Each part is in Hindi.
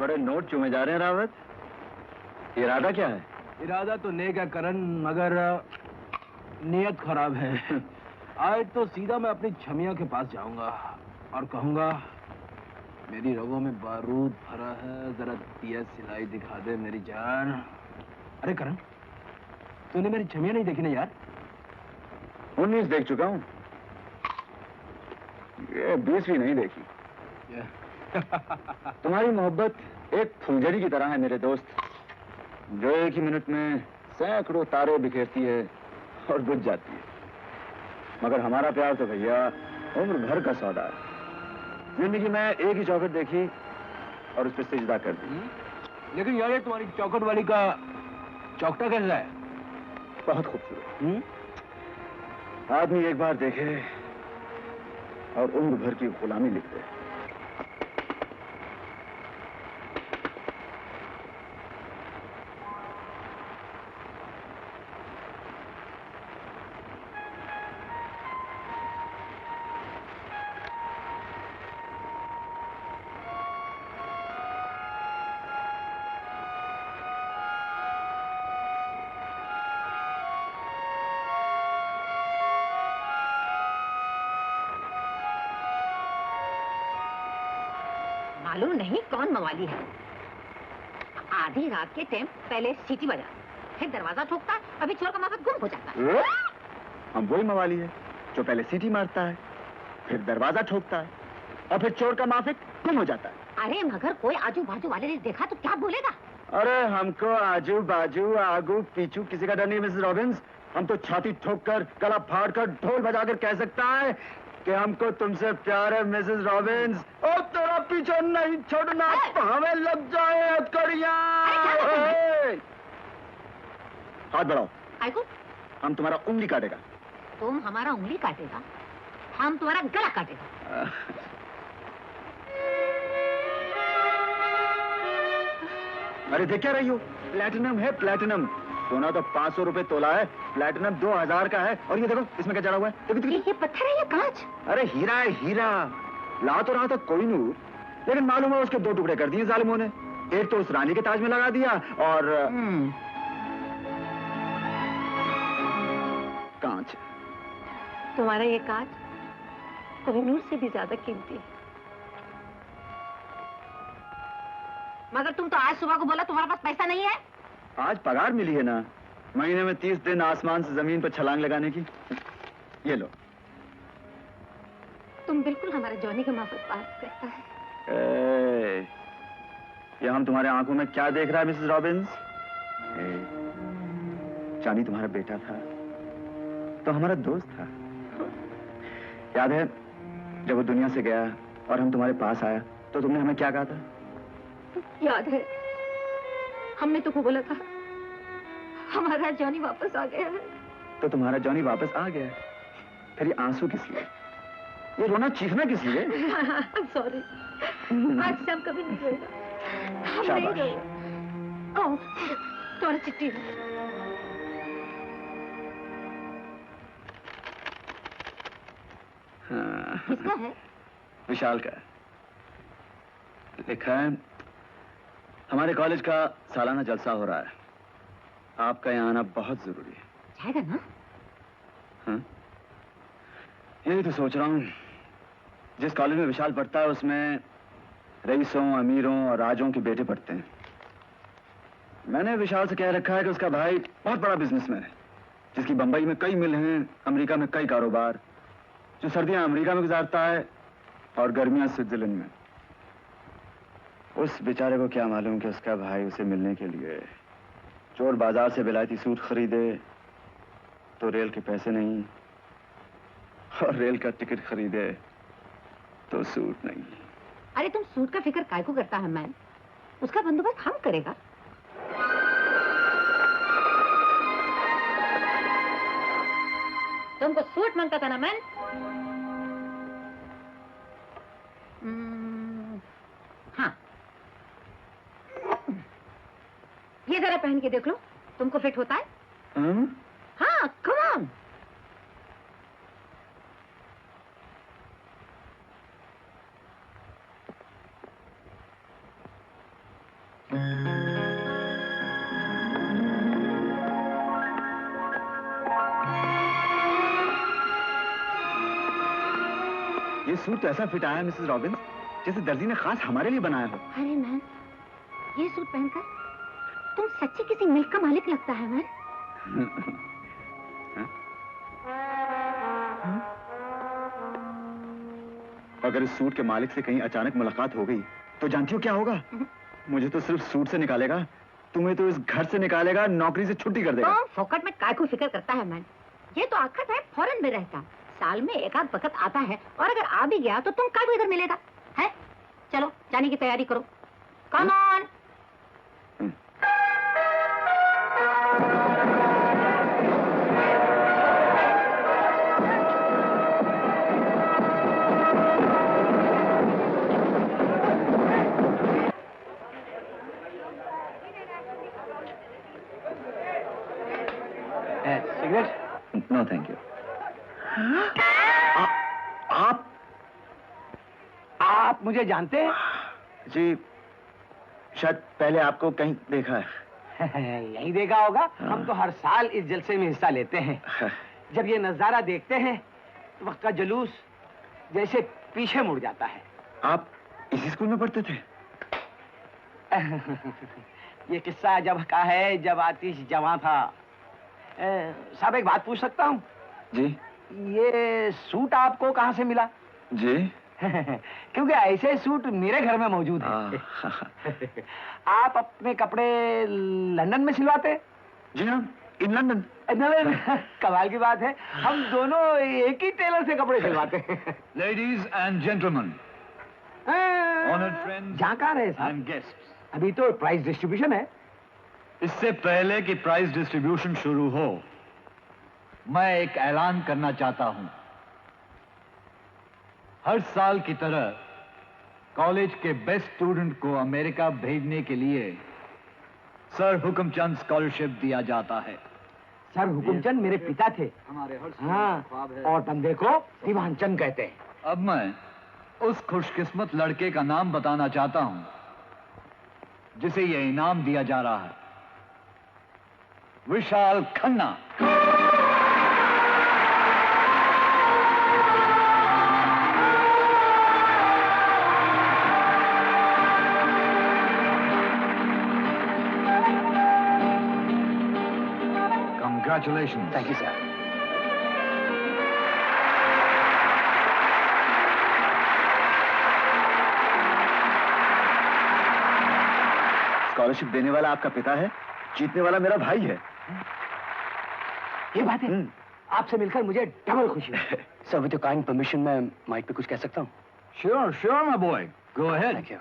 बड़े नोट चूमे जा रहे हैं रावत। इरादा क्या है? इरादा तो नेक है करण, मगर नियत खराब है। आज तो सीधा मैं अपनी छमिया के पास जाऊंगा और कहूंगा, मेरी रगों में बारूद भरा है, जरा तेज सिलाई दिखा दे मेरी जान। अरे करण, तूने मेरी छमिया नहीं देखी ना यार? 19 देख चुका हूँ, ये 20वीं नहीं देखी। तुम्हारी मोहब्बत एक फुलझड़ी की तरह है मेरे दोस्त, जो एक ही मिनट में सैकड़ों तारे बिखेरती है और बुझ जाती है। मगर हमारा प्यार तो भैया उम्र भर का सौदा है। जिंदगी में एक ही चौखट देखी और उस पर सिजदा कर दी। लेकिन यार, ये तुम्हारी चौखट वाली का चौकटा कैसा है? बहुत खूबसूरत। आदमी एक बार देखे और उम्र भर की गुलामी लिख दे। मालूम नहीं कौन मवाली है। आधी रात के टाइम पहले सीटी बजा, फिर दरवाजा ठोकता है, अभी चोर का माफक गुम हो जाता है। हम वही मवाली है जो पहले सीटी मारता है, फिर दरवाजा ठोकता है और फिर चोर का माफिक गुम हो जाता है। अरे मगर कोई आजू बाजू वाले ने देखा तो क्या बोलेगा? अरे हमको आजू बाजू आगू पीछू किसी का डर नहीं मिसेस रॉबिन्स। हम तो छाती ठोक कर, गला फाड़ कर, ढोल बजाकर कह सकता है कि हमको तुमसे प्यार है मिसेस रॉबिन्स। और तेरा पीछा नहीं छोड़ना, हमें लग जाए हथकड़ियां। हाथ बढ़ाओ। आइको, हम तुम्हारा उंगली काटेगा। तुम हमारा उंगली काटेगा, हम तुम्हारा गला काटेगा। अरे देख क्या रही हो? प्लैटिनम है, प्लैटिनम। सोना तो 500 रुपए तोला है, प्लैटिनम 2000 का है। और ये देखो, इसमें क्या जड़ा हुआ है? देखो, देखो। ये पत्थर है या कांच? अरे हीरा है, हीरा। ला तो रहा था कोई नूर, लेकिन मालूम है उसके 2 टुकड़े कर दिए जालिमों ने। एक तो उस रानी के ताज में लगा दिया और कांच। तुम्हारा ये कांच कोहिनूर से भी ज्यादा कीमती है। मगर तुम तो आज सुबह को बोला तुम्हारे पास पैसा नहीं है। आज पगार मिली है ना, महीने में 30 दिन आसमान से जमीन पर छलांग लगाने की। ये लो। तुम बिल्कुल हमारे जॉनी के माफक बात करता है। ये हम तुम्हारे आंखों में क्या देख रहा है मिसेस रॉबिन्स? चांदी तुम्हारा बेटा था तो हमारा दोस्त था। याद है जब वो दुनिया से गया और हम तुम्हारे पास आया तो तुमने हमें क्या कहा था? याद है, हमने तुमको बोला था हमारा जॉनी वापस आ गया है। तो तुम्हारा जॉनी वापस आ गया है, फिर ये आंसू किस लिए? ये रोना चीखना किस लिए? सॉरी, आज से हम कभी नहीं रोएगा। हम नहीं रोएगा। ओ, तुम्हारी चिट्ठी है। किसका है? विशाल का। लिखा है, हमारे कॉलेज का सालाना जलसा हो रहा है, आपका यहाँ आना बहुत जरूरी है। जाएगा ना? हाँ, यही तो सोच रहा हूँ। जिस कॉलेज में विशाल पढ़ता है उसमें रईसों, अमीरों और राजों के बेटे पढ़ते हैं। मैंने विशाल से कह रखा है कि उसका भाई बहुत बड़ा बिजनेसमैन है, जिसकी बंबई में कई मिल हैं, अमेरिका में कई कारोबार, जो सर्दियां अमेरिका में गुजारता है और गर्मियां स्विट्जरलैंड में। उस बेचारे को क्या मालूम कि उसका भाई उसे मिलने के लिए चोर बाजार से विलायती सूट खरीदे तो रेल के पैसे नहीं, और रेल का टिकट खरीदे तो सूट नहीं। अरे तुम सूट का फिक्र काय को करता है मैन? उसका बंदोबस्त हम करेगा। तुमको सूट मांगता था ना मैन? हाँ, ये जरा पहन के देख लो, तुमको फिट होता है? हाँ, कम ऑन। सूट तो ऐसा फिट आया है मिसेस रॉबिन्स, जैसे दर्जी ने खास हमारे लिए बनाया हो। अरे मैन, ये सूट पहनकर तुम सच्ची किसी मिल्क का मालिक लगता है मैन। अगर इस सूट के मालिक से कहीं अचानक मुलाकात हो गई तो जानती हो क्या होगा? मुझे तो सिर्फ सूट से निकालेगा, तुम्हें तो इस घर से निकालेगा, नौकरी से छुट्टी कर देगा। तो फोकट में काय को फिक्र करता है मैन? ये तो आखा साहब फॉरेन में रहता, साल में एक आध वक्त आता है, और अगर आ भी गया तो तुम काय को इधर मिलेगा है? चलो जाने की तैयारी करो। Come on. Cigarette? No thank you. आप मुझे जानते हैं? जी, शायद पहले आपको कहीं देखा है। यही देखा होगा। हम तो हर साल इस जलसे में हिस्सा लेते हैं। जब ये नजारा देखते हैं तो वक्त का जुलूस जैसे पीछे मुड़ जाता है। आप इसी स्कूल में पढ़ते थे? ये किस्सा जब का है जब आतिश जवां था। साहब एक बात पूछ सकता हूँ? जी। ये सूट आपको कहाँ से मिला? जी। क्योंकि ऐसे सूट मेरे घर में मौजूद हैं। आप अपने कपड़े लंदन में सिलवाते? जी हाँ, इन लंदन। कमाल की बात है, हम दोनों एक ही टेलर से कपड़े सिलवाते हैं। Ladies and gentlemen, honored friends जाकर है साहब। and guests, अभी तो प्राइस डिस्ट्रीब्यूशन है। इससे पहले कि प्राइज डिस्ट्रीब्यूशन शुरू हो, मैं एक ऐलान करना चाहता हूं। हर साल की तरह कॉलेज के बेस्ट स्टूडेंट को अमेरिका भेजने के लिए सर हुकुमचंद स्कॉलरशिप दिया जाता है। सर हुकुमचंद मेरे पिता थे। हमारे हर हाँ, और बंदे को दीवानचंद कहते हैं। अब मैं उस खुशकिस्मत लड़के का नाम बताना चाहता हूं जिसे यह इनाम दिया जा रहा है। Vishal Khanna. Congratulations. Thank you sir. Scholarship देने वाला आपका पिता है, जीतने वाला मेरा भाई है। ये बात है। आपसे मिलकर मुझे डबल खुशी है। Sir with your kind permission मैं माइक पे कुछ कह सकता हूँ? Sure, sure, my boy. Go ahead. Thank you.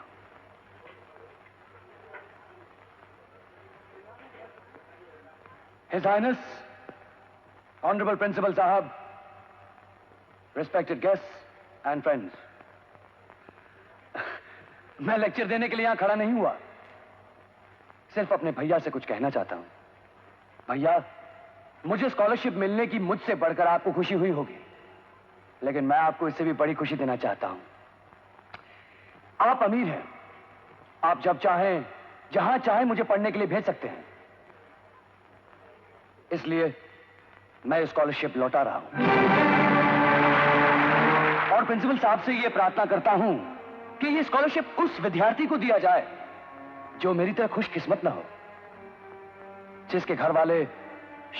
His Highness, Honorable Principal Sahab, respected guests and friends. मैं लेक्चर देने के लिए यहाँ खड़ा नहीं हुआ, सिर्फ अपने भैया से कुछ कहना चाहता हूँ। भैया, मुझे स्कॉलरशिप मिलने की मुझसे बढ़कर आपको खुशी हुई होगी, लेकिन मैं आपको इससे भी बड़ी खुशी देना चाहता हूँ। आप अमीर हैं, आप जब चाहें, जहां चाहें मुझे पढ़ने के लिए भेज सकते हैं। इसलिए मैं ये स्कॉलरशिप लौटा रहा हूं और प्रिंसिपल साहब से ये प्रार्थना करता हूं कि ये स्कॉलरशिप उस विद्यार्थी को दिया जाए जो मेरी तरह खुशकिस्मत ना हो, जिसके घर वाले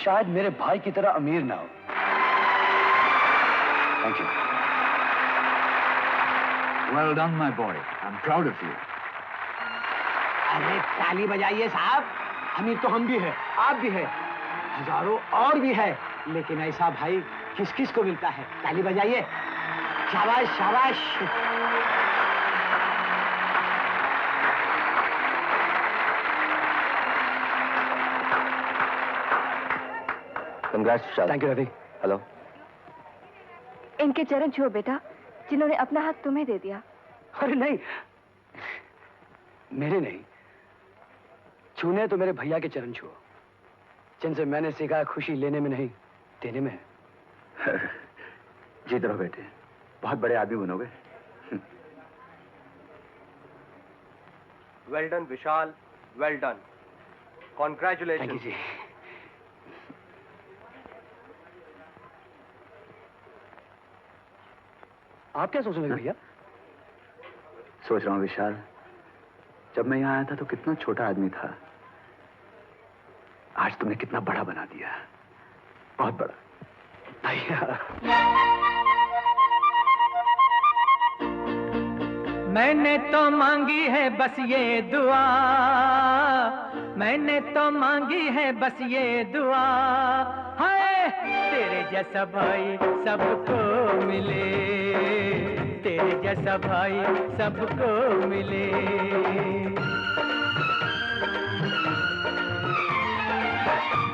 शायद मेरे भाई की तरह अमीर ना हो। Thank you. Well done, my boy. I'm proud of you. अरे ताली बजाइए साहब। अमीर तो हम भी हैं, आप भी हैं, हजारों और भी है, लेकिन ऐसा भाई किस किस को मिलता है? ताली बजाइए। शाबाश शाबाश। Congrats Vishal. Thank you Ravi. Hello. इनके चरण छुओ बेटा, जिन्होंने अपना हक तुम्हें दे दिया। अरे नहीं, मेरे नहीं, छूने तो मेरे भैया के चरण छुओ, जिनसे मैंने सीखा है खुशी लेने में नहीं, देने में है। जीत रहो बेटे, बहुत बड़े आदमी बनोगे। Well done, Vishal. Well done. Congratulations. Thank you जी। आप क्या सोच रहे हैं भैया? सोच रहा हूँ विशाल, जब मैं यहाँ आया था तो कितना छोटा आदमी था, आज तुमने कितना बड़ा बना दिया, बहुत बड़ा। भैया मैंने तो मांगी है बस ये दुआ, मैंने तो मांगी है बस ये दुआ, हाय तेरे जैसा भाई सबको मिले, तेरे जैसा भाई सबको मिले।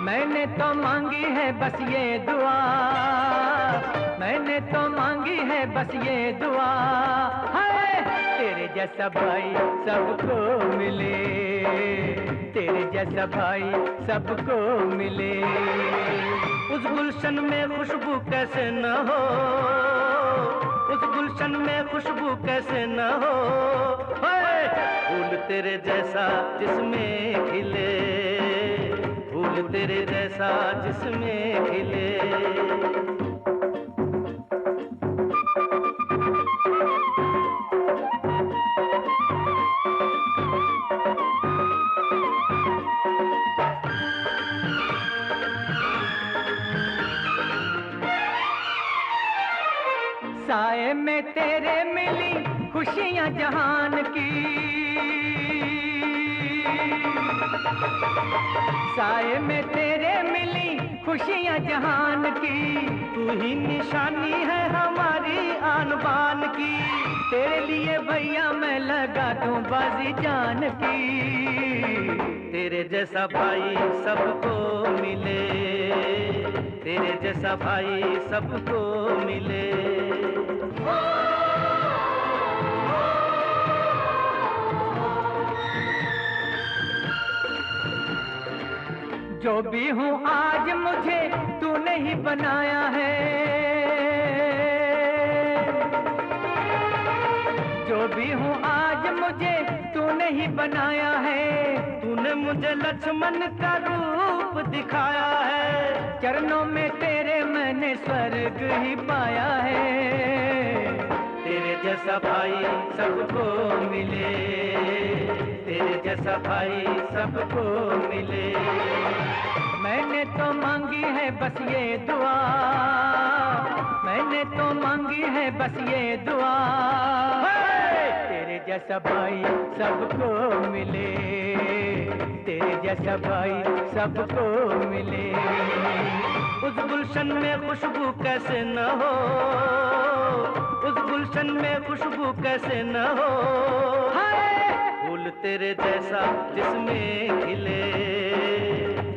मैंने तो मांगी है बस ये दुआ, मैंने तो मांगी है बस ये दुआ, हाय तेरे जैसा भाई सबको मिले, तेरे जैसा भाई सबको मिले। उस गुलशन में खुशबू कैसे न हो, उस गुलशन में खुशबू कैसे न हो, फूल तेरे जैसा जिसमें खिले, फूल तेरे जैसा जिसमें खिले। साए में तेरे मिली खुशियां जहान की, साए में तेरे मिली खुशियां जहान की, तू ही निशानी है हमारी आन बान की, तेरे लिए भैया मैं लगा दूं बाजी जान की। तेरे जैसा भाई सबको मिले, तेरे जैसा भाई सबको मिले। जो भी हूँ आज मुझे तूने ही बनाया है, जो भी हूँ आज मुझे तूने ही बनाया है, तूने मुझे लक्ष्मण का रूप दिखाया है, चरणों में तेरे मैंने स्वर्ग ही पाया है। तेरे जैसा भाई सबको मिले, तेरे जैसा भाई सबको मिले। मैंने तो मांगी है बस ये दुआ, मैंने तो मांगी है बस ये दुआ, तेरे जैसा भाई सबको मिले, तेरे जैसा भाई सबको मिले। उस गुलशन में खुशबू कैसे न हो, उस गुलशन में खुशबू कैसे न हो, फूल तेरे जैसा जिसमें खिले,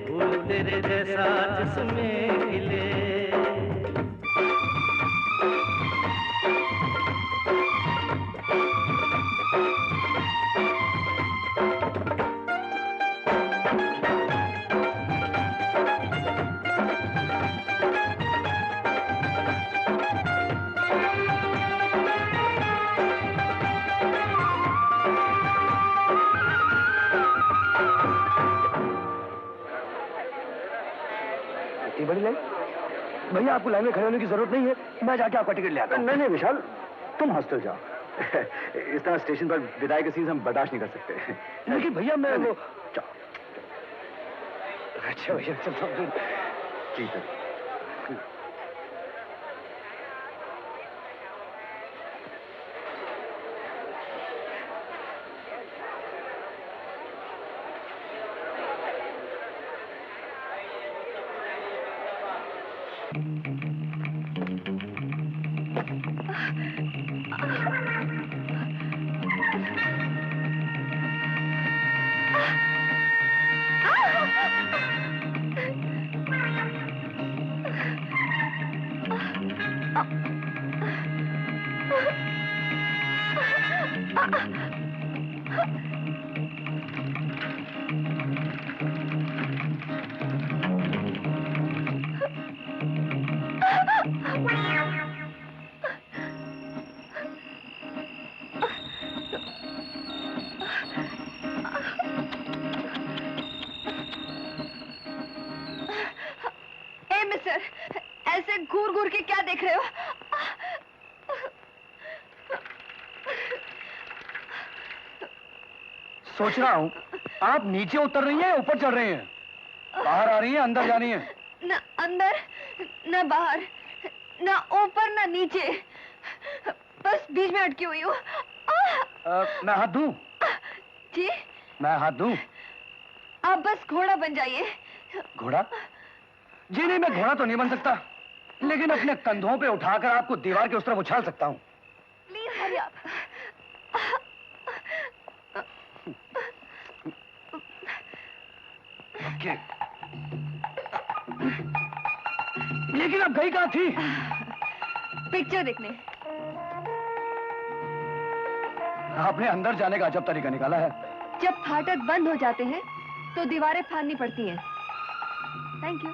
फूल तेरे जैसा जिसमें खिले। बड़ी लाइन भैया, आपको लाइन में खड़े होने की जरूरत नहीं है, मैं जाके आपका टिकट ले आता हूं। नहीं विशाल, तुम हॉस्टल जाओ। इस तरह स्टेशन पर विदाई के सीन हम बर्दाश्त नहीं कर सकते। लेकिन भैया मैं वो अच्छा भैया चल ठीक है। ऐसे घूर घूर के क्या देख रहे हो? सोच रहा हूँ, आप नीचे उतर रही हैं या ऊपर चढ़ रही हैं? बाहर आ रही हैं, अंदर जा रही हैं? न अंदर न बाहर, न ऊपर न नीचे, बस बीच में अटकी हुई हूँ। मैं हाथ दूं? जी? मैं हाथ दूं? आप बस घोड़ा बन जाइए। घोड़ा? जी नहीं, मैं घोड़ा तो नहीं बन सकता, लेकिन अपने कंधों पे उठाकर आपको दीवार के उस तरफ उछाल सकता हूँ। प्लीज हरी आप। ओके। लेकिन आप गई कहाँ थी? पिक्चर देखने। आपने अंदर जाने का अजब तरीका निकाला है। जब फाटक बंद हो जाते हैं तो दीवारें फाड़नी पड़ती हैं। Thank you.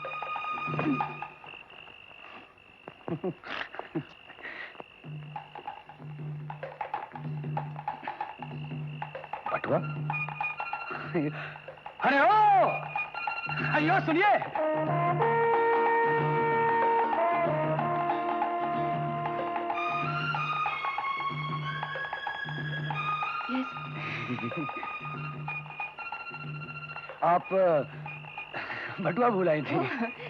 बटुआ? अरे ओ! अयो सुनिए! आप बटुआ भूल आई थी।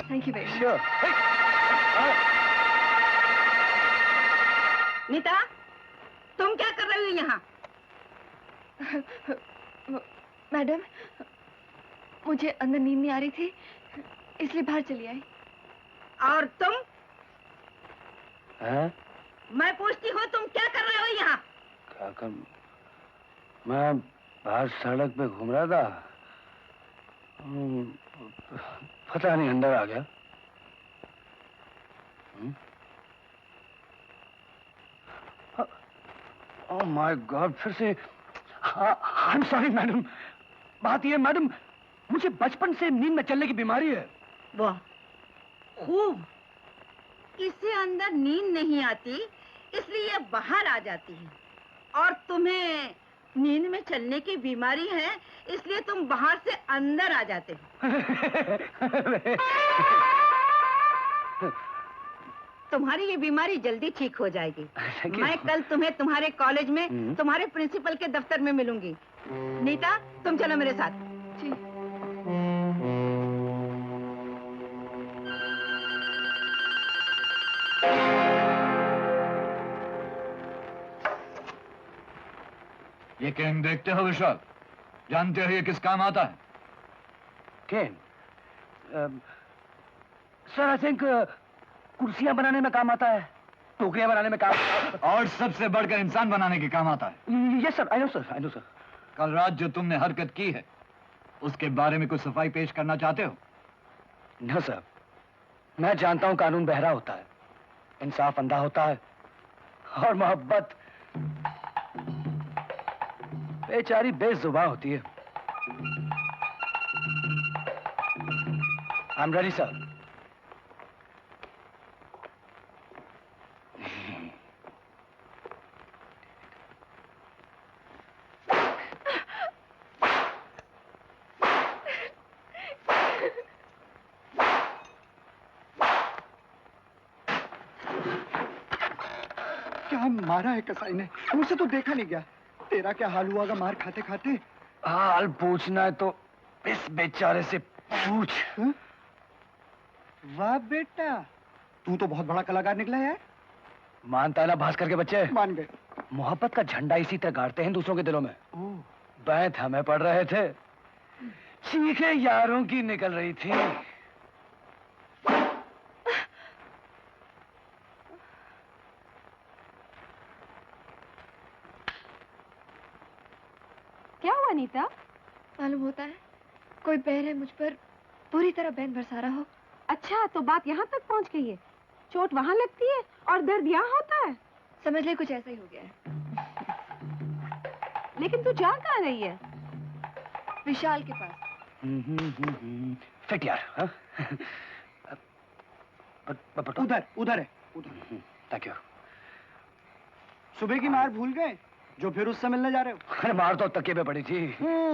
Thank you very much. Sure. Nita, तुम क्या कर रही हो यहाँ? मैडम, मुझे अंदर नींद नहीं आ रही थी, इसलिए बाहर चली आई। और तुम? हैं? मैं पूछती हूँ, तुम क्या कर रहे हो यहाँ? क्या कर? मैं बाहर सड़क पे घूम रहा था। पता नहीं अंदर आ गया। ओह माय गॉड, फिर से। I am sorry madam. बात ये मैडम, मुझे बचपन से नींद में चलने की बीमारी है। वाह, खूब। इसे अंदर नींद नहीं आती, इसलिए बाहर आ जाती है। और तुम्हें नींद में चलने की बीमारी है, इसलिए तुम बाहर से अंदर आ जाते हो। तुम्हारी ये बीमारी जल्दी ठीक हो जाएगी। मैं कल तुम्हें तुम्हारे कॉलेज में तुम्हारे प्रिंसिपल के दफ्तर में मिलूंगी। नीता, तुम चलो मेरे साथ। जी। ये केन देखते हो विशाल? जानते हो ये किस काम आता है? केन? सर आई थिंक कुर्सियां बनाने में काम आता है, टोकरियां बनाने में काम, और सबसे बढ़कर इंसान बनाने के काम आता है। Yes sir, I know sir, I know sir. कल रात जो तुमने हरकत की है, उसके बारे में कुछ सफाई पेश करना चाहते हो? न सर, मैं जानता हूं कानून बहरा होता है, इंसाफ अंधा होता है, और मोहब्बत बेचारी बेजुबान होती है। I am ready sir. क्या मारा है कसाई ने? मुझसे तो देखा नहीं गया। तेरा क्या हाल हुआ मार खाते खाते? हाल पूछना है तो इस बेचारे से पूछ। वाह बेटा, तू तो बहुत बड़ा कलाकार निकला है। मानता है ना भास्कर के बच्चे? मान गए। मोहब्बत का झंडा इसी तरह गाड़ते हैं दूसरों के दिलों में। बैंत हमें पड़ रहे थे, चीखें यारों की निकल रही थी। क्या हुआ नीता? मालूम होता है कोई बहर है मुझ पर पूरी तरह बैन बरसा रहा हो। अच्छा, तो बात यहाँ तक पहुँच गई है? चोट वहाँ लगती है और दर्द यहाँ होता है? समझ ले कुछ ऐसा ही हो गया है। लेकिन तू जा कहाँ रही है? विशाल के पास। फिट यार। हाँ? उधर उधर है, उधर। Thank you. सुबह की मार भूल गए जो फिर उससे मिलने जा रहे हो? अरे मार तो तकिए पे पड़ी थी।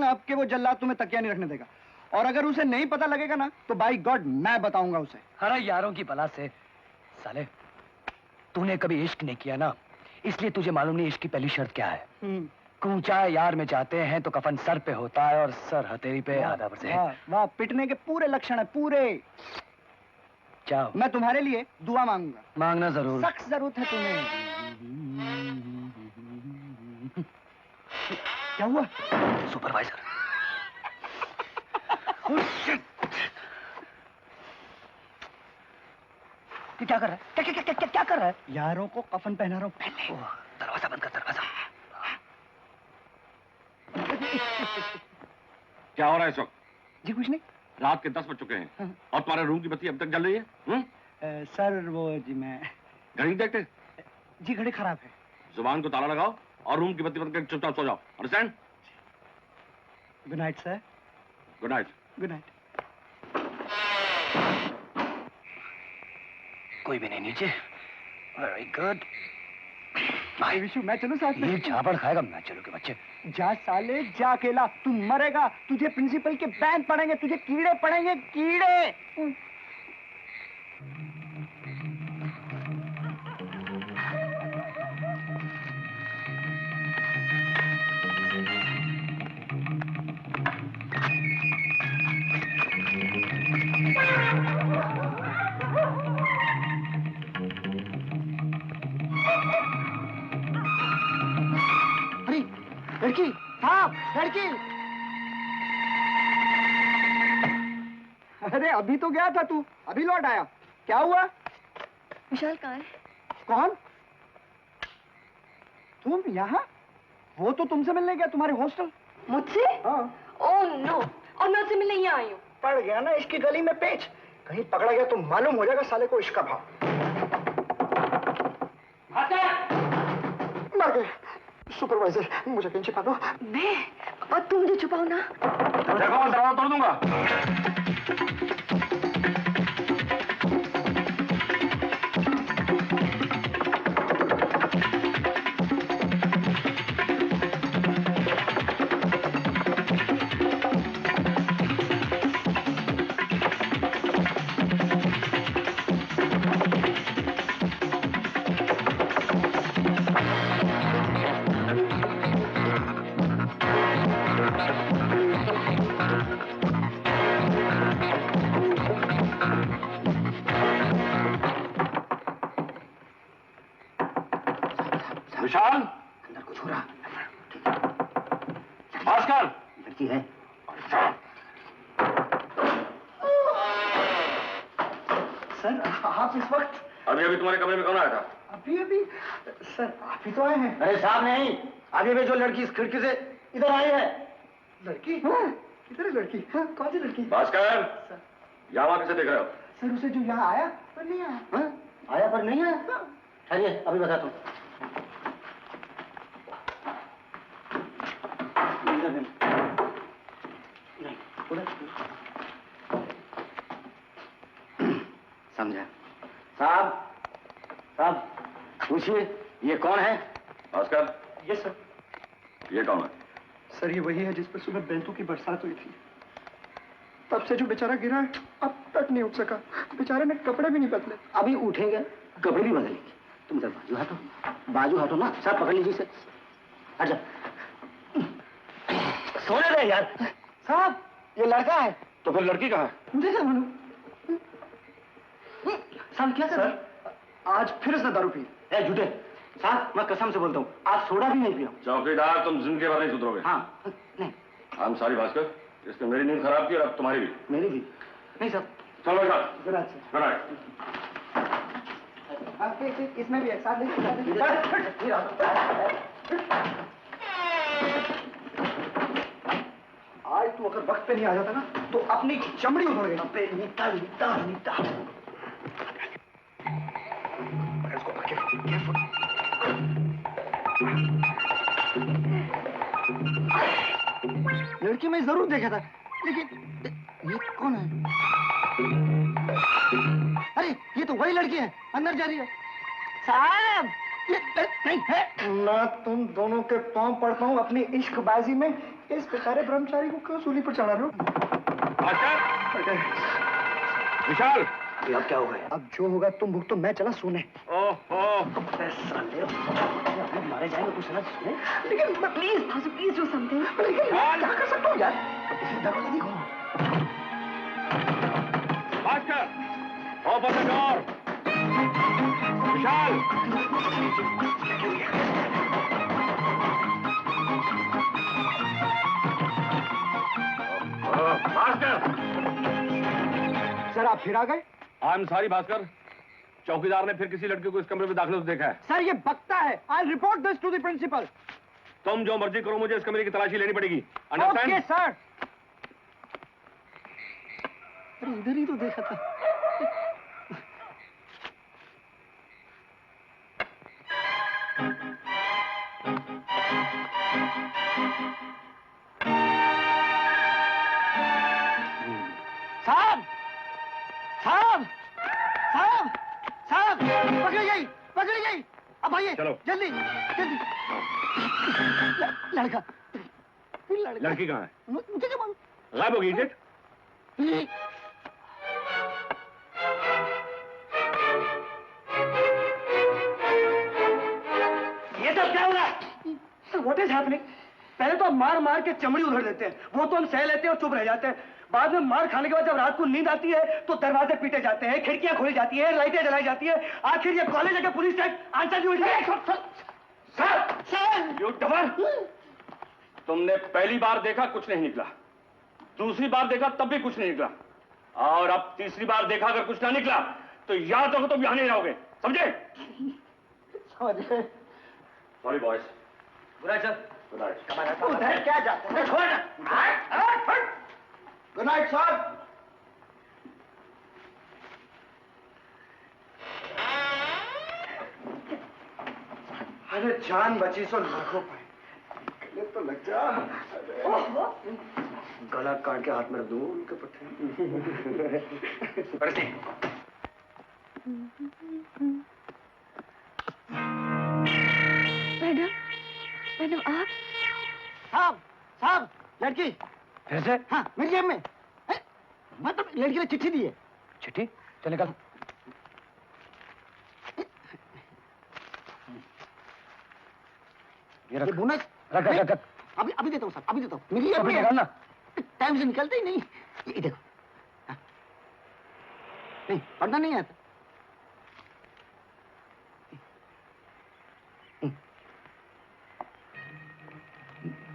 अब के वो जल्लाद तुम्हें तकिया नहीं रखने देगा, और अगर उसे नहीं पता लगेगा ना तो बाई गॉड मैं बताऊंगा उसे। अरे यारों की बला से साले, तूने कभी इश्क नहीं किया ना, इसलिए तुझे मालूम नहीं इश्क की पहली शर्त क्या है। कूचा यार में जाते हैं तो कफन सर पे होता है और सर हथेली पे आधा पर से। वाह वाह, पिटने के पूरे लक्षण है, पूरे। जाओ, मैं तुम्हारे लिए दुआ मांगूंगा। मांगना जरूर। सख्त जरूरत है तुम्हें। क्या हुआ? सुपरवाइजर। क्या कर रहा है? क्या कर रहा है? यारों को कफन पहना रहा हूँ। पहले दरवाजा बंद कर, दरवाजा। क्या हो रहा है इस वक्त? जी कुछ नहीं। रात के 10 बज चुके हैं और तुम्हारे रूम की बत्ती अब तक जल रही है? सर वो जी मैं घड़ी देखते? जी घड़ी खराब है। जुबान को ताला लगाओ और रूम की बत्ती बंद करके चुपचाप सो जाओ। Understand? Good night sir. Good night. Good night. कोई भी नहीं नीचे। Very good. विशु मैं चलूं साथ में? ये झापड़ खाएगा, मैं चलू के बच्चे। जा साले जा, अकेला तू मरेगा। तुझे प्रिंसिपल के बैंड पड़ेंगे, तुझे कीड़े पड़ेंगे, कीड़े। अरे लड़की, साहब लड़की। अरे अभी तो गया था तू, अभी लौट आया। क्या हुआ? विशाल कहाँ है? कौन? तुम यहाँ? वो तो तुमसे मिलने गया तुम्हारे हॉस्टल। मुझसे? हाँ। ओह नो, और मैं उससे मिलने यहाँ आई हूँ। पड़ गया ना इसकी गली में पेच। कहीं पकड़ा गया तो मालूम हो जाएगा साले को इसका भाव। मर गए। सुपरवाइजर मुझे कहीं छिपा दो। मैं? और तुम मुझे छुपाओ ना। देखो दरवाजा तोड़ दूंगा। विशाल, अंदर कुछ हो रहा। भास्कर, लड़की है। सर आप इस वक्त? अभी अभी तुम्हारे कमरे में कौन आया था? अभी सर आप ही तो आए हैं। अरे साहब नहीं, अभी भी जो लड़की इस खिड़की से इधर आई है। लड़की? किधर है लड़की? हाँ, कौन सी लड़की? भास्कर, यहाँ कैसे देख रहे हो? सर उसे जो यहाँ आया पर नहीं आया। हाँ? आया पर नहीं आया? ठहरिए अभी बताता हूँ। समझा। साहब पूछिए ये कौन है? भास्कर, ये सर। ये कौन है? सर ये वही है जिस पर सुबह बेंतों की बरसात हुई थी। तब से जो बेचारा गिरा है अब तक नहीं उठ सका। बेचारे ने कपड़े भी नहीं बदले। अभी उठेंगे कपड़े भी बदलेंगे। तुम इधर बाजू हटो ना। सर पकड़ लीजिए इसे। हट जा। सोने दे यार। साहब ये लड़का है। तो फिर लड़की कहाँ है? मुझे क्या मालूम। साहब क्या कर? आज फिर उसने दारू पी। ए झूठे। साहब मैं कसम से बोलता हूँ आज सोडा भी नहीं पिया। चौकीदार, तुम जिंदगी भर नहीं सुधरोगे। हाँ नहीं। हम सॉरी भास्कर, इसने मेरी नींद खराब की और अब तुम्हारी भी। मेरी भी नहीं सर। चलो बेटा। Good night sir. Good night. इसमें भी एक साथ आज तू अगर वक्त पे नहीं आ जाता ना तो अपनी चमड़ी उधड़ गई। पे नीता नीता नीता। लड़की मैं जरूर देखा था लेकिन ये कौन है? अरे ये तो वही लड़की है, अंदर जा रही है। साहब ये नहीं है। मैं तुम दोनों के पांव पड़ता हूँ अपनी इश्कबाजी में। इस बेचारे ब्रह्मचारी को क्यों सूली पर चढ़ा रहे हो? विशाल, अब क्या होगा? अब जो होगा तुम भुगतो, मैं चला सोने। ओहो, साले, मारे जाएंगे कुछ ना सुने। लेकिन प्लीज डू समथिंग। लेकिन क्या कर सकता हूँ यार? दरवाजा नहीं खोलो। Bhaskar, open the door. Vishal, Bhaskar. Sir आप फिर आ गए? आई एम सॉरी भास्कर, चौकीदार ने फिर किसी लड़के को इस कमरे में दाखिल होते देखा है। सर ये बकता है। I report this to the principal. तुम जो मर्जी करो, मुझे इस कमरे की तलाशी लेनी पड़ेगी। Okay understand? सर। अरे इधर ही तो देखा था। साहब, साहब, साहब, साहब, पकड़ी गई, पकड़ी गई। अब आइए, चलो। जल्दी, जल्दी। लड़का, लड़की कहाँ है? मुझे क्या मालूम? गायब हो गई इडियट। ये सब क्या हो रहा है? What is happening? पहले तो हम मार मार के चमड़ी उधर देते हैं, वो तो हम सह लेते हैं और चुप रह जाते हैं। बाद में मार खाने के बाद जब रात को नींद आती है तो दरवाजे पीटे जाते हैं, खिड़कियां खोली जाती है, लाइटें जलाई जाती है। आखिर ये कॉलेज है कि police station? Answer you sir. You Dabur, तुमने पहली बार देखा कुछ नहीं निकला, दूसरी बार देखा तब भी कुछ नहीं निकला, और अब तीसरी बार देखा अगर कुछ ना निकला तो याद रखो तुम यहां नहीं रहोगे, समझे? Sorry boys. Good night sir. Good night. उधर क्या जाते हैं? छोड़। Good night sir. अरे जान बची सो लाखों पाए। गले तो लग जा। गला काट के हाथ में रख दूंगा उनके पट्टे। मैडम, मैडम आप? साहब, साहब, लड़की। फिर से? हाँ, मेरी जेब में। मतलब लड़की ने चिट्ठी दी है। चिट्ठी? चल निकल। ये बोनस। रख। अभी देता हूँ साहब, अभी देता हूँ। मेरी जेब में निकालना। टाइम से निकलते ही नहीं। ये देखो। हाँ। नहीं, पढ़ना नहीं आता।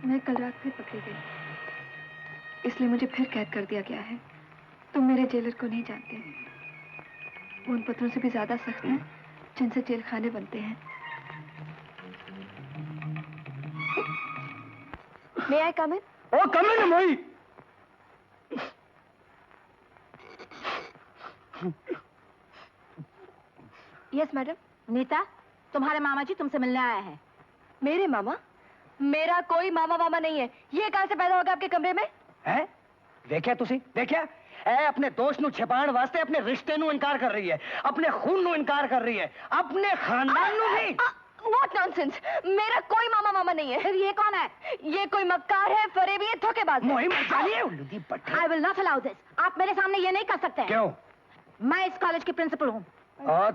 मैं कल रात फिर पकड़ी गई, इसलिए मुझे फिर कैद कर दिया गया है। तुम मेरे जेलर को नहीं जानते, वो उन पत्थरों से भी ज्यादा सख्त हैं जिनसे जेल खाने बनते हैं। May I come in? ओ कम इन मोई। Yes, madam. नीता, तुम्हारे मामा जी तुमसे मिलने आया है। मेरे मामा? मेरा कोई मामा वामा नहीं है। ये कहाँ से पैदा हो गया आपके कमरे में? है? देखिया तुसी? देखिया? ए अपने दोस्त नु छिपाण वास्ते अपने रिश्ते नु इनकार कर रही है, अपने खून नु इनकार कर रही है, अपने खानदान नु भी। What nonsense! मेरा कोई मामा मामा नहीं है। फिर ये कौन है? ये कोई मक्कार है, फरेबी है, धोखेबाज है। मोही मत जानिए उल्लू पट्टे। I will not allow this. आप मेरे सामने ये नहीं कर सकते। क्यों? मैं इस कॉलेज की प्रिंसिपल हूँ।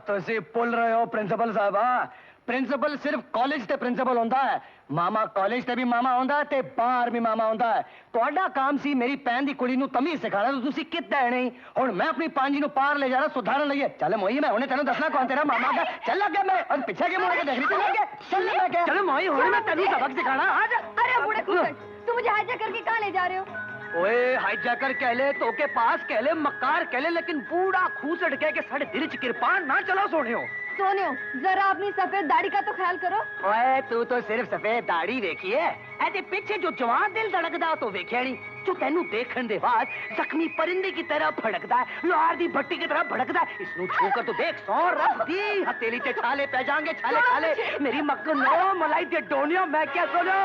तुसी पुल रहे हो प्रिंसिपल साहबा। प्रिंसिपल सिर्फ कॉलेज ते प्रिंसिपल होता है, मामा कॉलेज ते भी मामा होता है ते बाहर भी मामा होता है। ਤੁਹਾਡਾ काम सी मेरी भैन दी कुड़ी ਨੂੰ तमीज सिखाना, तो तुसी कितना है नहीं। और मैं अपनी पांजी ਨੂੰ पार ले जा रहा सुधारन लईए। चल मोही मैं उन्हें तेनों दसना कौन तेरा मामा का। चल लगे मैं और पीछे के मुड़ के देख रही थी लगे। चल मैं क्या? चल मोही हुई मैं तेनों सबक सिखाना। आ जा। अरे बूढ़े खूसट, तुम मुझे हाईजैक करके कहाँ ले जा रहे हो? ओए हाईजैकर कह ले, तो के पास कह ले, मक्कार कह ले, लेकिन बूढ़ा खूसट कह के साढ़े दिल च किरपान ना चला सोने हो। सोनियो, जरा अपनी सफेद दाढ़ी का तो ख्याल करो। ओए तू तो सिर्फ सफेद दाढ़ी देखी है, ऐसे पीछे जो जवान दिल धड़कदा तो वेख्या नहीं, जो तेनू देखने दे बाद जख्मी परिंदे की तरह फड़कदा है, लोहार दी भट्टी की तरह भड़कदा है। इसनू छूकर तो देख, सौ रख दी हथेली ते छाले पै जाएंगे, छाले छाले मेरी मक्खनो मलाई दे डोनियो। मैं क्या सुनो?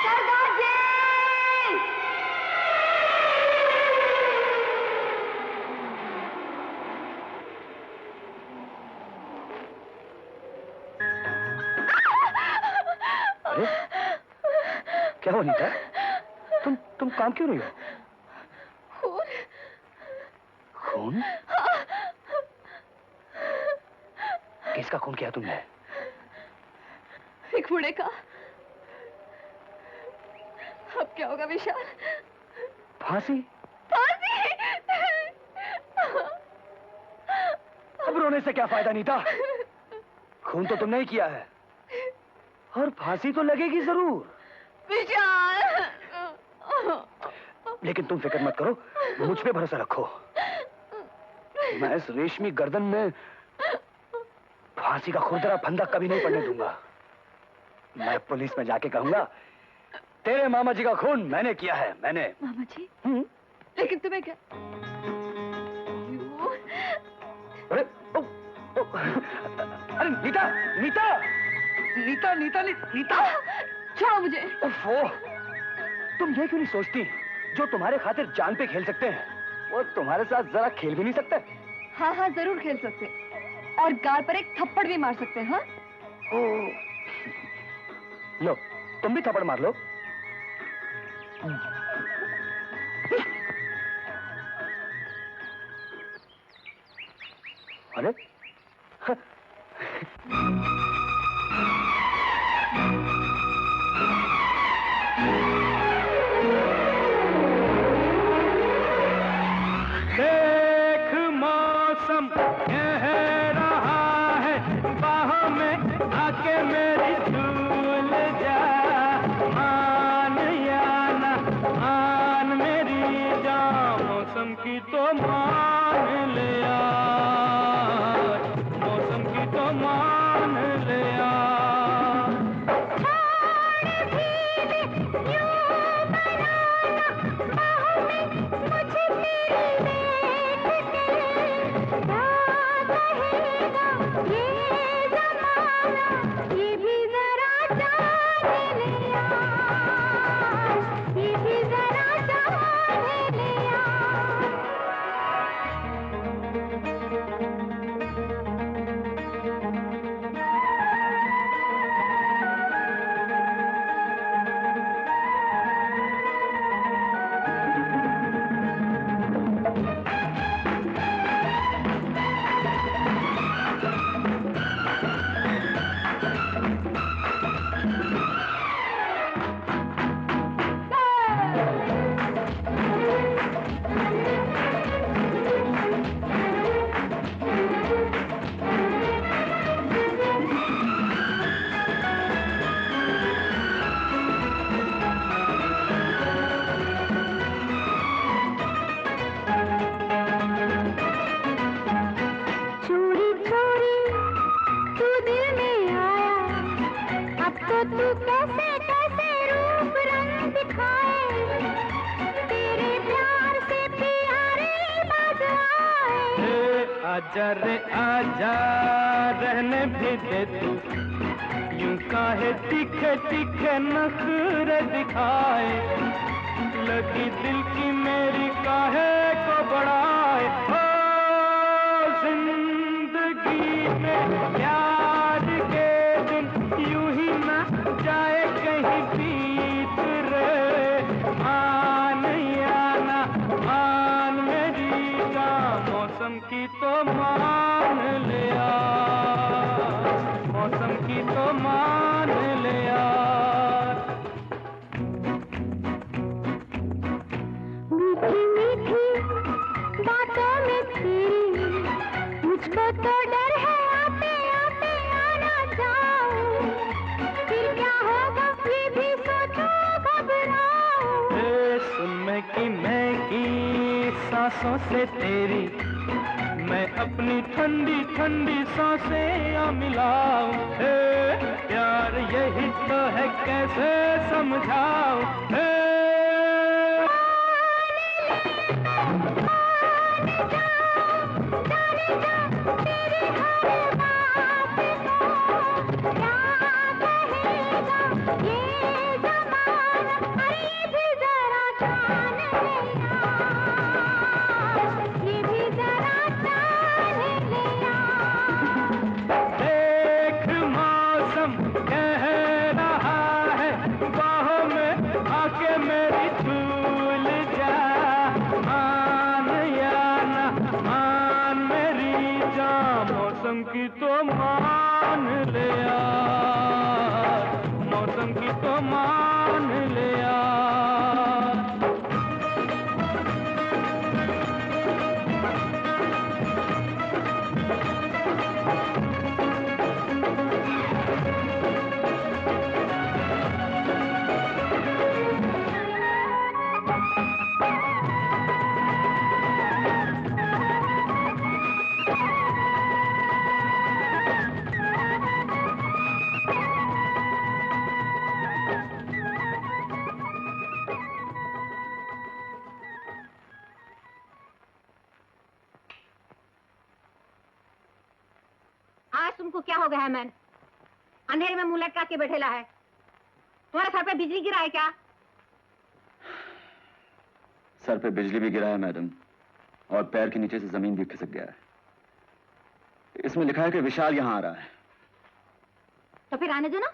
सरदार जी! क्या हो नीता? तुम काम क्यों रही हो? खून। खून? किसका खून किया तुमने? एक बूढ़े का। अब क्या होगा विशाल? फांसी? फांसी! अब रोने से क्या फायदा नीता? खून तो तुमने ही किया है और फांसी तो लगेगी जरूर। विशाल! लेकिन तुम फिक्र मत करो, मुझ पे भरोसा रखो। मैं इस रेशमी गर्दन में फांसी का खुरदरा फंदा कभी नहीं पड़ने दूंगा। मैं पुलिस में जाके कहूंगा तेरे मामा जी का खून मैंने किया है, मैंने। मामा जी? लेकिन तुम्हें क्या? अरे अरे नीता नीता नीता नीता नीता छोड़ो मुझे। ओफो, तुम ये क्यों नहीं सोचती जो तुम्हारे खातिर जान पे खेल सकते हैं वो तुम्हारे साथ जरा खेल भी नहीं सकते? हाँ हाँ जरूर खेल सकते, और गाल पर एक थप्पड़ भी मार सकते हैं। हाँ? लो तुम भी थप्पड़ मार लो। अरे देख मौसम कह रहा है बाहों में आके मेरी झूल जा, मान या ना मान मेरी जान, मौसम की तो मान लिया, मौसम की तो मान लिया। आजा रे आजा रहने भी दे तू, यूं काहे तीखे तीखे नखरे दिखाए, लगी दिल की मेरी काहे को बढ़ाए। ओ जिंदगी में प्यार के दिन यूं ही ना जाए कहीं बीत रे, मान या ना मान मेरी का, मौसम की तो मान लिया, मौसम की तो मान लिया। मीठी मीठी बातों में तेरी मुझको तो डर है, आते आते आना जाओ, फिर क्या होगा ये भी सोचो घबराओ। सुन मैं की सांसों से तेरी मैं अपनी ठंडी ठंडी सांसें मिलाऊं, प्यार यही तो है कैसे समझाऊं। देख मौसम कह रहा है बाहों में आके तुमको क्या हो गया है मैन? अंधेरे में मुंह लटका के बैठेला है। तुम्हारे सर पे बिजली गिरा है क्या? सर पे बिजली भी गिरा है मैडम, और पैर के नीचे से जमीन भी खिसक गया है। इसमें लिखा है कि विशाल यहाँ आ रहा है। तो फिर आने दो ना,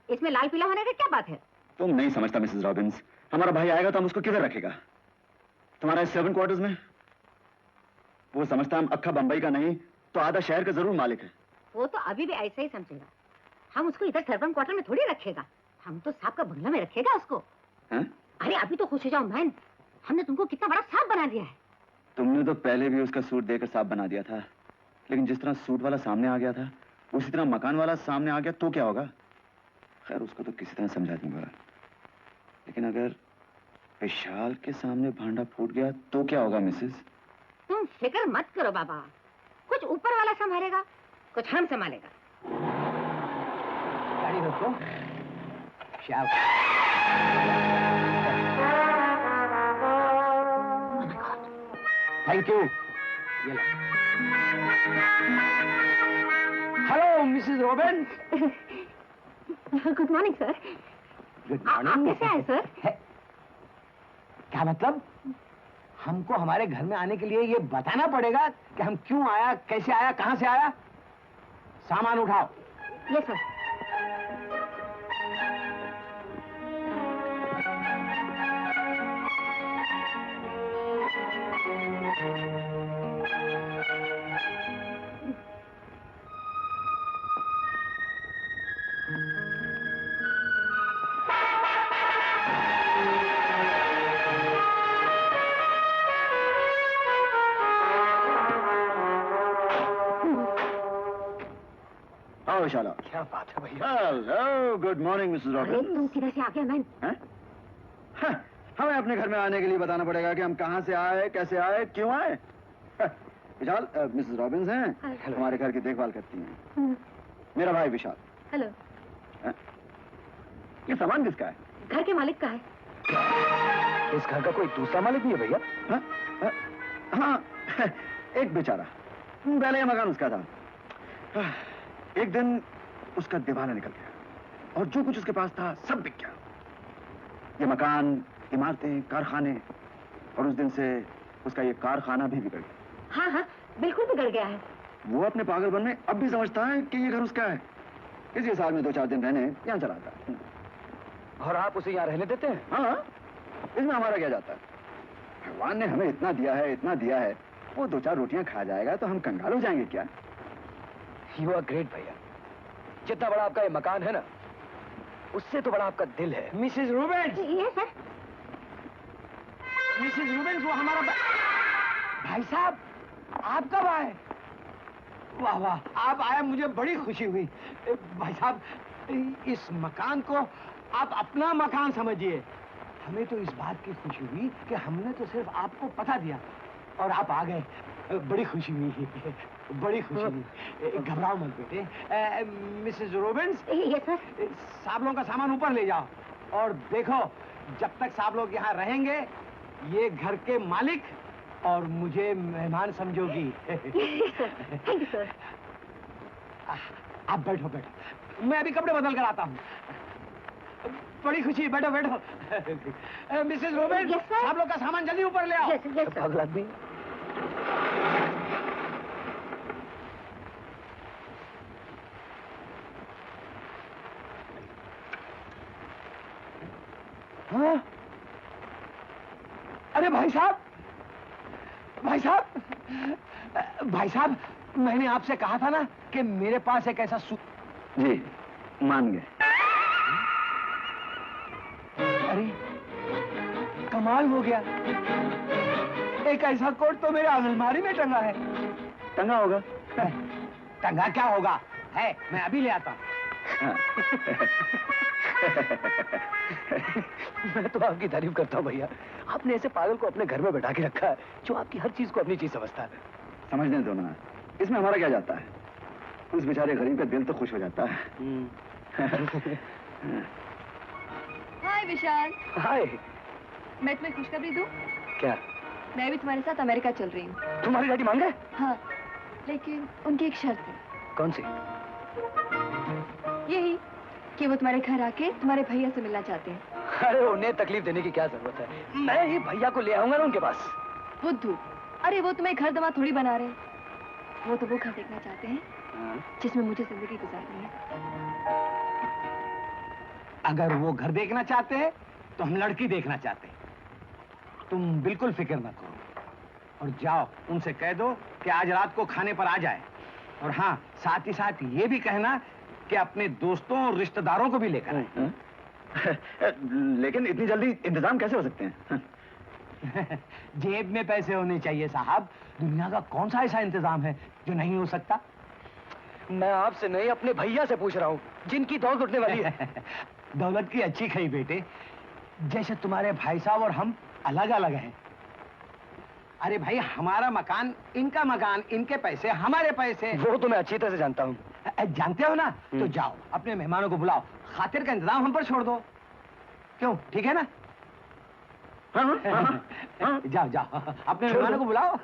इसमें लाल पीला होने की क्या बात है? तुम नहीं समझता मिसेस रॉबिन्स, हमारा भाई आएगा तो हम उसको किधर रखेगा? तुम्हारा 7 क्वार्टर्स में? वो समझता हम अक्खा बंबई का नहीं तो आधा शहर का जरूर मालिक है। वो तो अभी भी ऐसा ही समझेगा। हम उसको इधर सर्वेंट क्वार्टर में थोड़ी रखेगा, हम तो सांप का बंगला में रखेगा उसको। हैं? अरे अभी तो खुश हो जाओ मैन, हमने तुमको कितना बड़ा सांप बना दिया है। तुमने तो पहले भी उसका सूट देकर सांप बना दिया था, लेकिन जिस तरह सूट वाला सामने आ गया था उसी तरह मकान वाला सामने आ गया तो क्या होगा? खैर उसको तो किसी तरह समझा दूंगा, लेकिन अगर विशाल के सामने भांडा फूट गया तो क्या होगा मिसेस? तुम फिक्र मत करो बाबा, कुछ ऊपर वाला संभालेगा, कुछ हम संभालेगा। गाड़ी रोको। Thank you. ये लो। Hello Mrs Robin. Good morning sir. Good आप कैसे आए सर? क्या मतलब? हमको हमारे घर में आने के लिए ये बताना पड़ेगा कि हम क्यों आया, कैसे आया, कहां से आया? सामान उठाओ। Yes sir. विशाला, क्या बात है भैया? हेलो, गुड मॉर्निंग मिसेस अरे रॉबिन्स। तुम किधर से आ गए मैन? हमें अपने घर में आने के लिए बताना पड़ेगा कि हम कहां से आए, कैसे आए, क्यों आए। विशाल, मिसेस रॉबिन्स हैं, हमारे घर की देखभाल करती हैं। मेरा भाई विशाल। हेलो। ये सामान किसका है? घर के मालिक का है। इस घर का कोई दूसरा मालिक भी है भैया? हाँ, एक बेचारा, पहले ये मकान उसका था। एक दिन उसका दिवाला निकल गया और जो कुछ उसके पास था सब बिक गया। ये मकान, इमारतें, कारखाने, और उस दिन से उसका ये कारखाना भी बिगड़ गया। हाँ हाँ, बिल्कुल बिगड़ गया है। वो अपने पागलपन में अब भी समझता है कि ये घर उसका है, इसलिए साल में 2-4 दिन रहने यहाँ चला आता है। और आप उसे यहाँ रहने देते हैं? हाँ, इसमें हमारा क्या जाता है? भगवान ने हमें इतना दिया है, इतना दिया है, वो 2-4 रोटियां खा जाएगा तो हम कंगाल हो जाएंगे क्या? यू आर ग्रेट भैया। जितना बड़ा आपका ये मकान है ना, उससे तो बड़ा आपका दिल है। Mrs Rubens. ये सर। मिसेस रूबेन्स, वो हमारा भाई साहब, आप कब आए? वाह वाह, आप आए, मुझे बड़ी खुशी हुई। भाई साहब, इस मकान को आप अपना मकान समझिए। हमें तो इस बात की खुशी हुई कि हमने तो सिर्फ आपको पता दिया और आप आ गए। बड़ी खुशी हुई, बड़ी खुशी हुई। घबराओ मत बेटे। Mrs Robins. ये सर। साहब लोगों का सामान ऊपर ले जाओ और देखो, जब तक साहब लोग यहाँ रहेंगे ये घर के मालिक और मुझे मेहमान समझोगी। Thank you sir. आप बैठो बैठो, मैं अभी कपड़े बदल कर आता हूँ। बड़ी खुशी, बैठो बैठो। Mrs Robins, Yes, sir. साहब लोग का सामान जल्दी ऊपर ले आओ। Yes sir. पागल आदमी। हाँ? अरे भाई साहब, भाई साहब, भाई साहब, मैंने आपसे कहा था ना कि मेरे पास एक ऐसा जी, मान गए। अरे कमाल हो गया, एक ऐसा कोट तो मेरे अलमारी में टंगा है। टंगा होगा। टंगा क्या होगा है, मैं अभी ले आता हूँ। मैं तो आपकी तारीफ करता हूँ भैया। आपने ऐसे पागल को अपने घर में बैठा के रखा है जो आपकी हर चीज को अपनी चीज समझता है। समझने दो ना, इसमें हमारा क्या जाता है? उस बेचारे गरीब का दिल तो खुश हो जाता है। हाय विशाल। हाय। मैं तुम्हें खुशखबरी दूं? क्या? मैं भी तुम्हारे साथ अमेरिका चल रही हूँ। तुम्हारी डैडी मान गए? हाँ, लेकिन उनकी एक शर्त है। कौन सी? यही कि वो तुम्हारे घर आके तुम्हारे भैया से मिलना चाहते हैं। अरे उन्हें तकलीफ देने की क्या जरूरत है, मैं ही भैया को ले आऊंगा ना उनके पास। बुद्धू, अरे वो तुम्हें घर दमा थोड़ी बना रहे हैं, वो तो वो घर देखना चाहते हैं जिसमें मुझे जिंदगी गुजारनी है। अगर वो घर देखना चाहते हैं तो हम लड़की देखना चाहते हैं। तुम बिल्कुल फिक्र मत करो और जाओ उनसे कह दो कि आज रात को खाने पर आ जाए। और हाँ, साथ ही साथ ये भी कहना कि अपने दोस्तों और रिश्तेदारों को भी लेकर आए। लेकिन इतनी जल्दी इंतजाम कैसे हो सकते हैं? जेब में पैसे होने चाहिए साहब। दुनिया का कौन सा ऐसा इंतजाम है जो नहीं हो सकता? मैं आपसे नहीं, अपने भैया से पूछ रहा हूँ जिनकी दौलत उठने वाली है। दौलत की अच्छी खई बेटे, जैसे तुम्हारे भाई साहब और हम अलग अलग हैं। अरे भाई, हमारा मकान इनका मकान, इनके पैसे हमारे पैसे। वो तो मैं अच्छी तरह से जानता हूँ। जानते हो ना? तो जाओ अपने मेहमानों को बुलाओ, खातिर का इंतजाम हम पर छोड़ दो। क्यों, ठीक है ना? जाओ जाओ अपने मेहमानों को बुलाओ।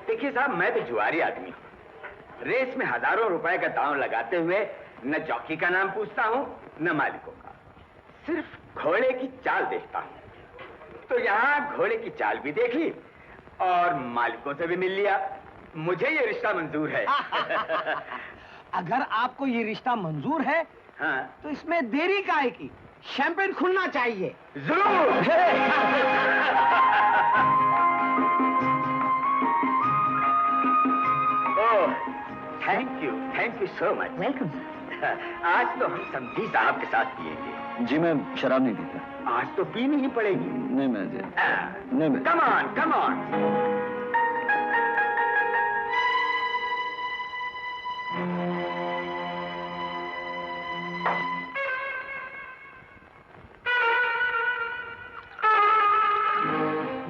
देखिए साहब, मैं तो जुआरी आदमी हूँ। रेस में हजारों रुपए का दांव लगाते हुए न जॉकी का नाम पूछता हूँ न मालिकों का, सिर्फ घोड़े की चाल देखता हूँ। तो यहाँ घोड़े की चाल भी देख ली और मालिकों से भी मिल लिया। मुझे ये रिश्ता मंजूर है। अगर आपको ये रिश्ता मंजूर है, हाँ, तो इसमें देरी काहे की? शैंपेन खुलना चाहिए। जरूर। Oh, thank you so much. Welcome. आज तो हम समधी साहब के साथ पिएंगे। जी मैं शराब नहीं पीता। आज तो पीनी ही पड़ेगी। नहीं मैं नहीं मैं। Come on come on.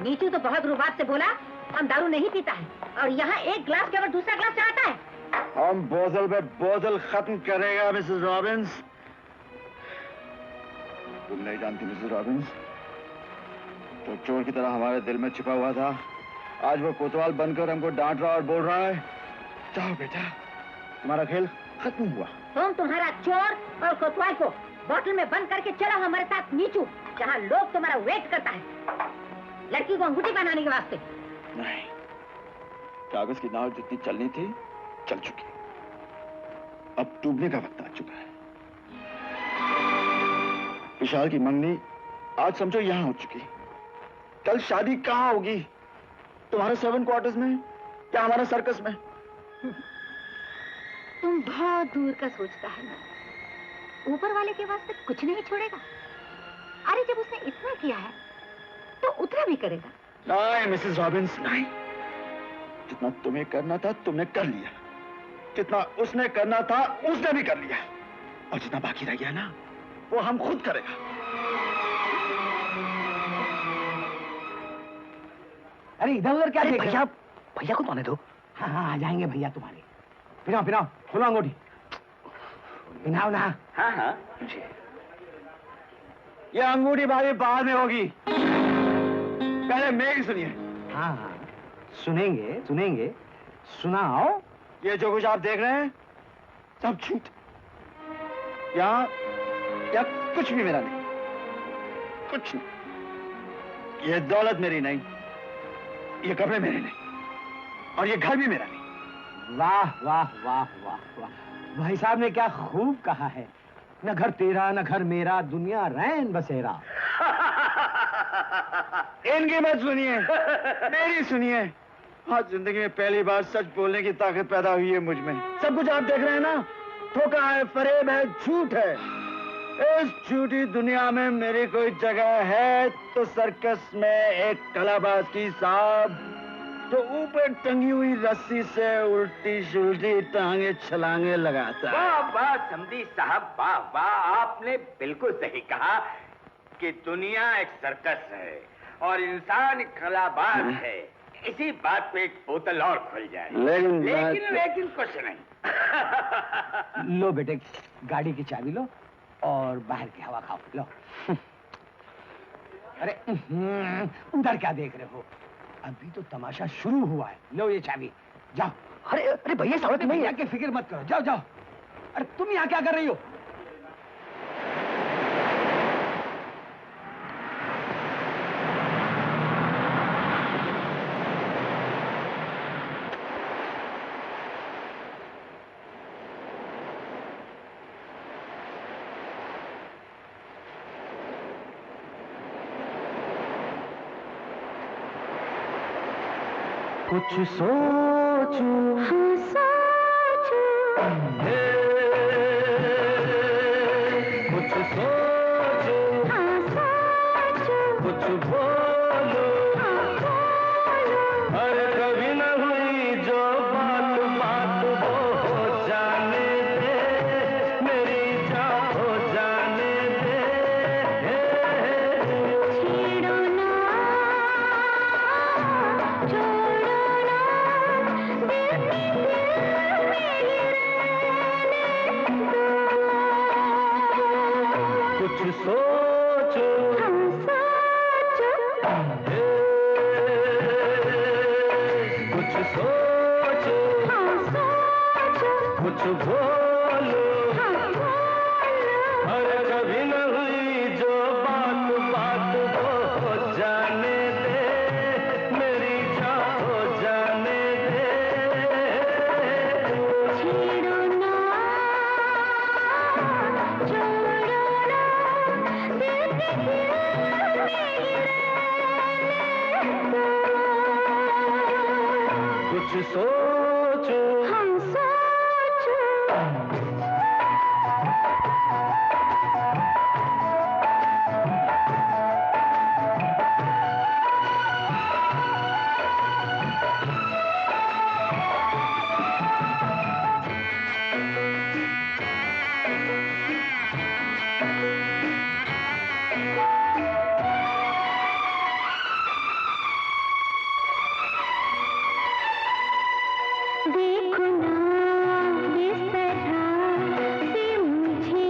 Neetu तो बहुत रुबाब से बोला हम दारू नहीं पीता है, और यहाँ एक ग्लास के बाद दूसरा ग्लास चाहता है। हम बोतल पे बोतल खत्म करेगा मिसेस रॉबिन्स। तुम नहीं जानती मिसेस रॉबिन्स, तो चोर की तरह हमारे दिल में छिपा हुआ था, आज वो कोतवाल बनकर हमको डांट रहा और बोल रहा है। जाओ बेटा, तुम्हारा खेल खत्म हुआ। तुम्हारा चोर और कोतवाल को बोतल में बंद करके चलो हमारे साथ नीचू, जहाँ लोग तुम्हारा वेट करता है, लड़की को अंगूठी बनाने के वास्ते। नहीं, कागज की नाव जितनी चलनी थी चल चुकी, अब डूबने का वक्त आ चुका है। विशाल की मंगनी आज समझो यहाँ हो चुकी, कल शादी कहाँ होगी? तुम्हारे 7 क्वार्टर्स में या हमारे सर्कस में? तुम बहुत दूर का सोचता है ना, ऊपर वाले के वास्ते कुछ नहीं छोड़ेगा। अरे जब उसने इतना किया है तो उतना भी करेगा। नहीं मिसेस रॉबिन्स, नहीं। जितना तुम्हें करना था तुमने कर लिया, जितना उसने करना था उसने भी कर लिया, और जितना बाकी रह गया ना वो हम खुद करेगा। अरे इधर उधर क्या देख रहे हो? भैया को आने दो। हाँ हाँ, आ जाएंगे भैया तुम्हारे। पिनाओ पिनाओ, खोलो अंगूठी, पिनाओ ना। हाँ हाँ, ये अंगूठी बारी बाद में होगी, पहले मेरी सुनिए। हाँ हाँ, सुनेंगे सुनेंगे, सुनाओ। ये जो कुछ आप देख रहे हैं सब झूठ। यहाँ कुछ भी मेरा नहीं, कुछ नहीं। ये दौलत मेरी नहीं, ये कपड़े मेरे नहीं, और ये घर भी मेरा नहीं। वाह वाह वाह वाह वाह, भाई साहब ने क्या खूब कहा है। न घर तेरा न घर मेरा, दुनिया रैन बसेरा। इनकी मत सुनिए, मेरी सुनिए। आज जिंदगी में पहली बार सच बोलने की ताकत पैदा हुई है मुझ में। सब कुछ आप देख रहे हैं ना, धोखा है, फरेब है, झूठ है। इस झूठी दुनिया में मेरी कोई जगह है तो सर्कस में एक कलाबाज की सांप जो ऊपर टंगी हुई रस्सी से उल्टी सुल्टी टांगे छलांगे लगाता है। वाह वाह समधी साहब, वाह वाह, आपने बिल्कुल सही कहा कि दुनिया एक सर्कस है और इंसान एक कलाबाज है। इसी बात पे एक बोतल और खुल जाए। लेकिन कुछ नहीं। लो बेटे, गाड़ी की चाबी लो और बाहर की हवा खाओ। लो। अरे उधर क्या देख रहे हो? अभी तो तमाशा शुरू हुआ है। लो ये चाबी, जाओ अरे अरे भैया सड़क में भैया की फिक्र मत करो, जाओ जाओ। अरे तुम यहाँ क्या कर रही हो? कुछ सोचो, हाँ सोचो, कुछ सोचो, हाँ सोचो, कुछ बोलो, हाँ बोलो। अरे कभी न हुई जो बात बात वो हो जाने दे, मेरी जान हो जाने दे। छेड़ो ना, कुछ सोचो, हाँ सोचो, कुछ सोचो, हाँ सोचो, कुछ बोलो, हाँ बोलो। अरे कभी न हुई जो बात बात वो हो जाने दे, मेरी जान हो जाने दे। छेड़ो ना, छोड़ो ना, दिल के दिल में कुछ सोचो, हम सोचो। देखो ना इस तरह से मुझे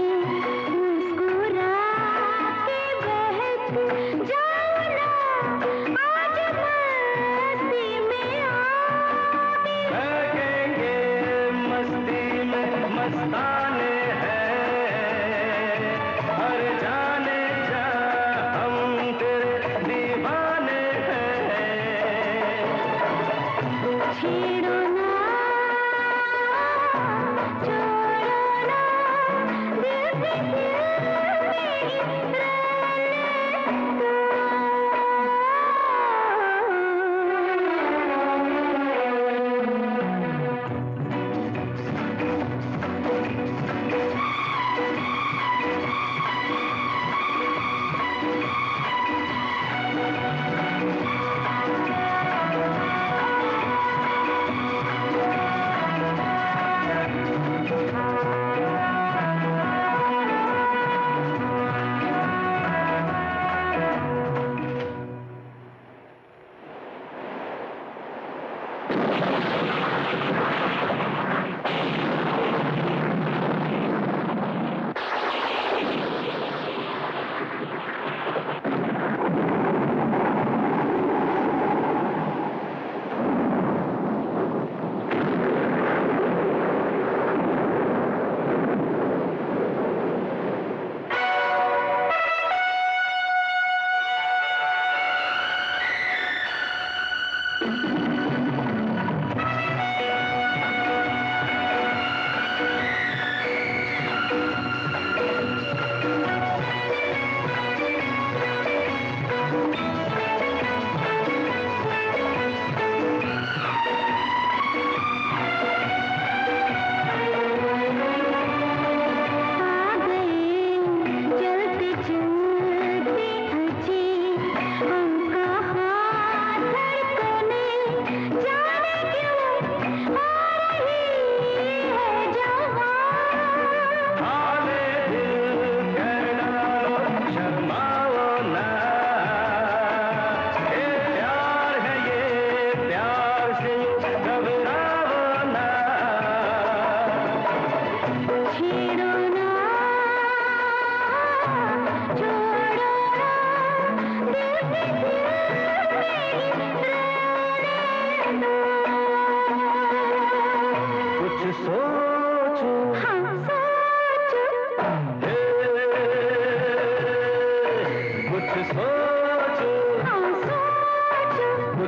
मुस्कुरा के बहक जाओ ना, आज मस्ती में बहकेंगे, मस्ती में मस्ताने हैं, हर जाने जा हम तेरे दीवाने हैं। छेड़ो ना,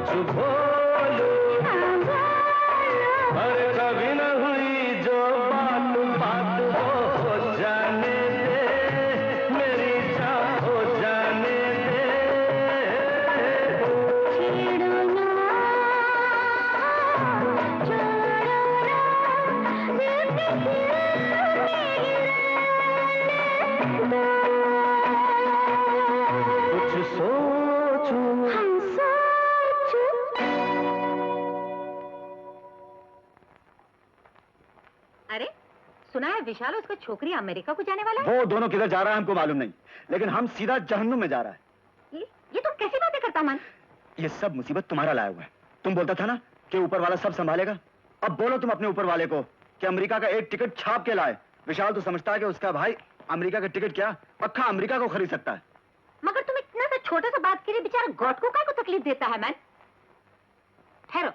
कुछ बोलो, अरे कभी न हुई जो बात बात हो जाने दे, मेरी जान हो जाने दे। छेड़ो ना, छोड़ो ना, दिल के दिल कुछ सोचो, हम सोचो। अरे सुना है विशाल उसका छोकरी अमेरिका को जाने वाला है? वो दोनों किधर जा रहा है हमको मालूम नहीं, लेकिन हम सीधा जहन्नुम में जा रहा है। ये तुम कैसी बातें करता मन? ये सब मुसीबत तुम्हारा लाया हुआ है। तुम बोलता था ना कि ऊपर वाला सब संभालेगा। अब बोलो तुम अपने ऊपर वाले को कि अमेरिका का एक टिकट छाप के लाए। विशाल तो समझता है कि उसका भाई अमेरिका का टिकट क्या पक्का अमेरिका को खरीद सकता है। मगर तुम इतना सा छोटा सा बात के लिए बेचारा गॉड को क्या को तकलीफ देता है मैन? ठहरो,